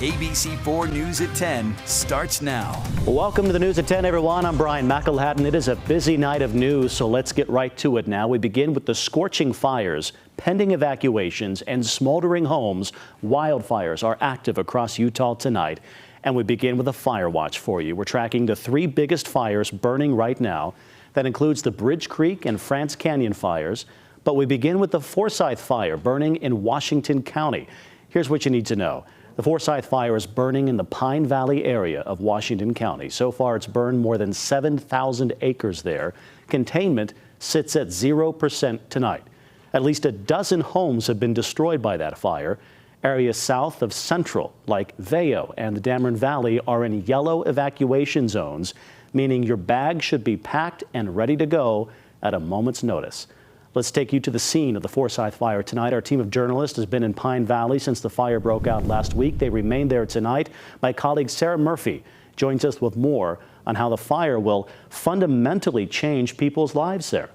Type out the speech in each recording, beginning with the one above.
ABC4 News at 10 starts now. Welcome to the News at 10, everyone. I'm Brian McElhatton. It is a busy night of news, so let's get right to it now. We begin with the scorching fires, pending evacuations, and smoldering homes. Wildfires are active across Utah tonight. And we begin with a fire watch for you. We're tracking the three biggest fires burning right now. That includes the Bridge Creek and France Canyon fires. But we begin with the Forsyth Fire burning in Washington County. Here's what you need to know. The Forsyth Fire is burning in the Pine Valley area of Washington County. So far, it's burned more than 7,000 acres there. Containment sits at 0% tonight. At least a dozen homes have been destroyed by that fire. Areas south of Central, like Vail and the Dameron Valley, are in yellow evacuation zones, meaning your bag should be packed and ready to go at a moment's notice. Let's take you to the scene of the Forsyth Fire tonight. Our team of journalists has been in Pine Valley since the fire broke out last week. They remain there tonight. My colleague Sarah Murphy joins us with more on how the fire will fundamentally change people's lives there.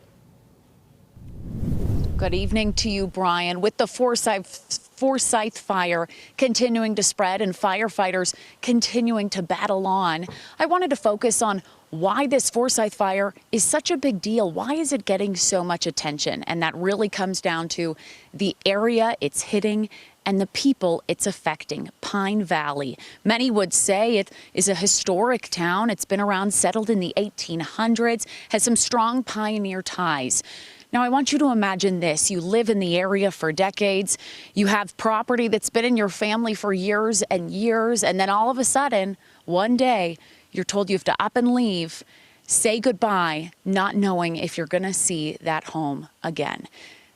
Good evening to you, Brian. With the Forsyth Fire continuing to spread and firefighters continuing to battle on, I wanted to focus on why this Forsyth Fire is such a big deal. Why is it getting so much attention? And that really comes down to the area it's hitting and the people it's affecting, Pine Valley. Many would say it is a historic town. It's been around, settled in the 1800s, has some strong pioneer ties. Now, I want you to imagine this. You live in the area for decades. You have property that's been in your family for years and years. And then all of a sudden, one day, you're told you have to up and leave, say goodbye, not knowing if you're going to see that home again.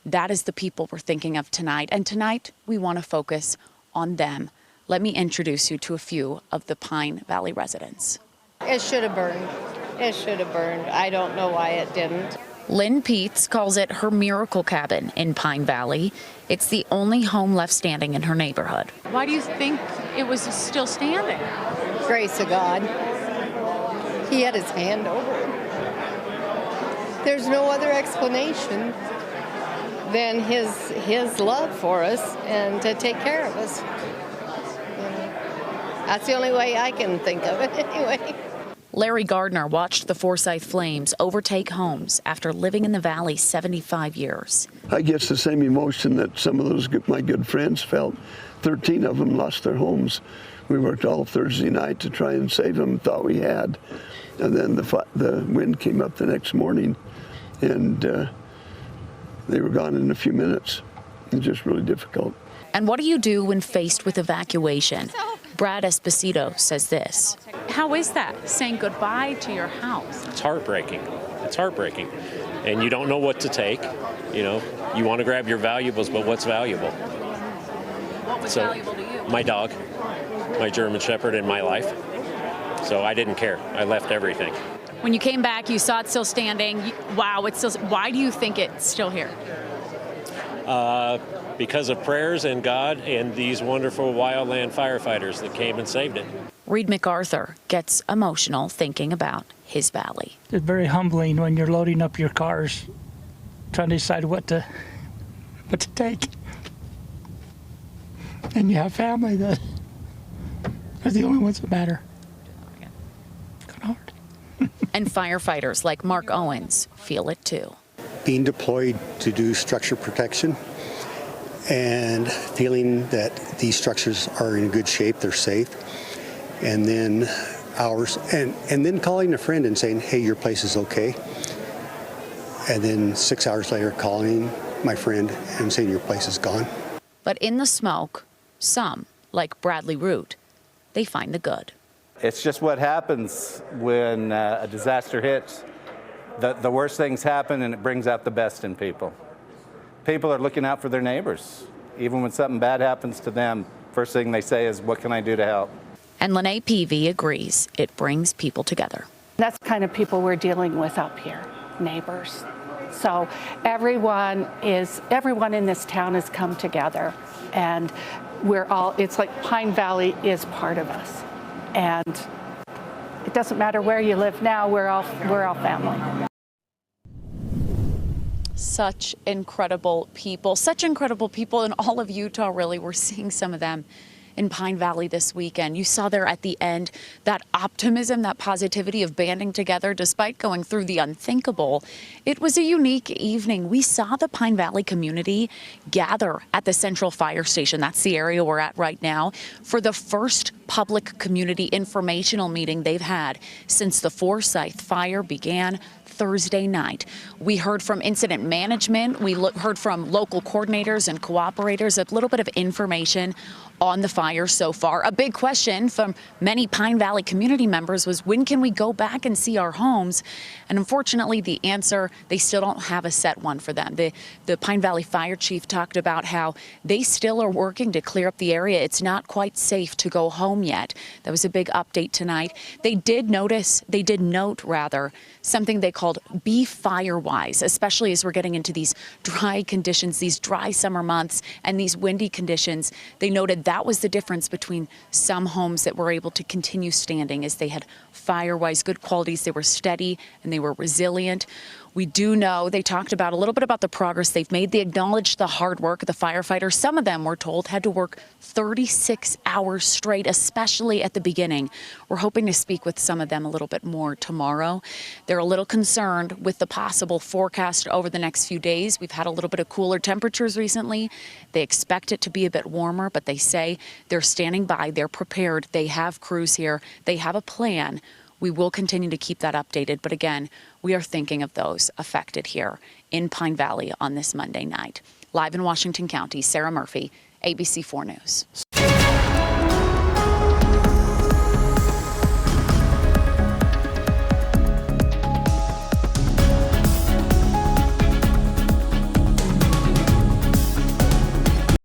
That is the people we're thinking of tonight. And tonight, we want to focus on them. Let me introduce you to a few of the Pine Valley residents. It should have burned. It should have burned. I don't know why it didn't. Lynn Peets calls it her miracle cabin in Pine Valley. It's the only home left standing in her neighborhood. Why do you think it was still standing? Grace of God. He had his hand over it. There's no other explanation than his love for us and to take care of us. That's the only way I can think of it anyway. Larry Gardner watched the Forsyth flames overtake homes after living in the valley 75 years. I guess the same emotion that some of those my good friends felt. 13 of them lost their homes. We worked all Thursday night to try and save them, thought we had. And then the wind came up the next morning, and they were gone in a few minutes. It was just really difficult. And what do you do when faced with evacuation? Brad Esposito says this. How is that, saying goodbye to your house? It's heartbreaking. It's heartbreaking. And you don't know what to take. You know, you want to grab your valuables, but what's valuable? What was valuable to you? My dog, my German Shepherd, and my life. So I didn't care. I left everything. When you came back, you saw it still standing. Wow, it's still. Why do you think it's still here? Because of prayers and God and these wonderful wildland firefighters that came and saved it. Reed MacArthur gets emotional thinking about his valley. It's very humbling when you're loading up your cars, trying to decide what to take. And you have family that are the only ones that matter. It's kind of hard. And firefighters like Mark Owens feel it too. Being deployed to do structure protection and feeling that these structures are in good shape, they're safe, and then hours, and then calling a friend and saying, hey, your place is okay, and then 6 hours later calling my friend and saying your place is gone. But in the smoke, some, like Bradley Root, they find the good. It's just what happens when a disaster hits. The worst things happen, and it brings out the best in people. People are looking out for their neighbors. Even when something bad happens to them, first thing they say is, what can I do to help? And Lene Peavy agrees it brings people together. That's the kind of people we're dealing with up here, neighbors. So everyone in this town has come together, and it's like Pine Valley is part of us. And it doesn't matter where you live now, we're all family. Such incredible people in all of Utah, really. We're seeing some of them in Pine Valley this weekend. You saw there at the end that optimism, that positivity of banding together despite going through the unthinkable. It was a unique evening. We saw the Pine Valley community gather at the Central Fire Station. That's the area we're at right now for the first public community informational meeting they've had since the Forsyth Fire began Thursday night. We heard from incident management. We heard from local coordinators and cooperators, a little bit of information on the fire so far. A big question from many Pine Valley community members was, when can we go back and see our homes? And unfortunately, the answer, they still don't have a set one for them. The Pine Valley Fire Chief talked about how they still are working to clear up the area. It's not quite safe to go home yet. That was a big update tonight. They did note something they called be fire-wise, especially as we're getting into these dry conditions, these dry summer months and these windy conditions. They noted that was the difference between some homes that were able to continue standing as they had fire-wise good qualities. They were steady and they were resilient. We do know they talked about a little bit about the progress they've made. They acknowledged the hard work of the firefighters. Some of them, we're told, had to work 36 hours straight, especially at the beginning. We're hoping to speak with some of them a little bit more tomorrow. They're a little concerned with the possible forecast over the next few days. We've had a little bit of cooler temperatures recently. They expect it to be a bit warmer, but they say they're standing by. They're prepared. They have crews here. They have a plan. We will continue to keep that updated. But again, we are thinking of those affected here in Pine Valley on this Monday night. Live in Washington County, Sarah Murphy, ABC 4 News.